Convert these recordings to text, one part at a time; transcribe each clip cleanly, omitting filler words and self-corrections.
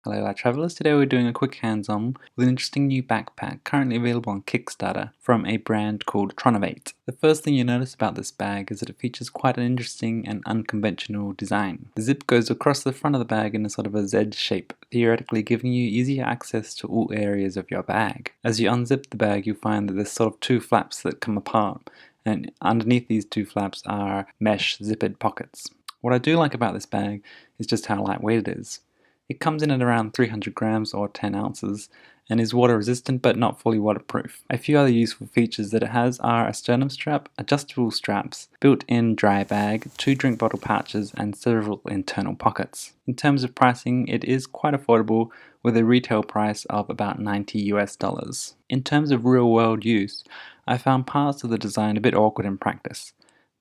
Hello our travellers, today we're doing a quick hands-on with an interesting new backpack currently available on Kickstarter from a brand called Tronnovate. The first thing you notice about this bag is that it features quite an interesting and unconventional design. The zip goes across the front of the bag in a sort of a Z shape, theoretically giving you easier access to all areas of your bag. As you unzip the bag, you'll find that there's sort of two flaps that come apart, and underneath these two flaps are mesh zippered pockets. What I do like about this bag is just how lightweight it is. It comes in at around 300 grams or 10 ounces and is water resistant but not fully waterproof. A few other useful features that it has are a sternum strap, adjustable straps, built-in dry bag, 2 drink bottle pouches and several internal pockets. In terms of pricing, it is quite affordable with a retail price of about $90 US. In terms of real-world use, I found parts of the design a bit awkward in practice.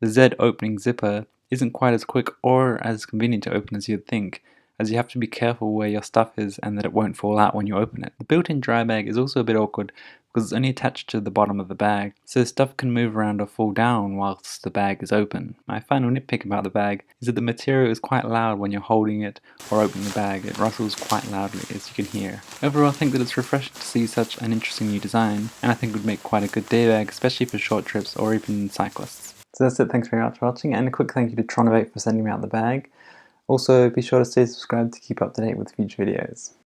The Z opening zipper isn't quite as quick or as convenient to open as you'd think, as you have to be careful where your stuff is and that it won't fall out when you open it. The built-in dry bag is also a bit awkward because it's only attached to the bottom of the bag, so stuff can move around or fall down whilst the bag is open. My final nitpick about the bag is that the material is quite loud when you're holding it or opening the bag. It rustles quite loudly, as you can hear. Overall, I think that it's refreshing to see such an interesting new design, and I think it would make quite a good day bag, especially for short trips or even cyclists. So that's it, thanks very much for watching, and a quick thank you to Tronnovate for sending me out the bag. Also, be sure to stay subscribed to keep up to date with future videos.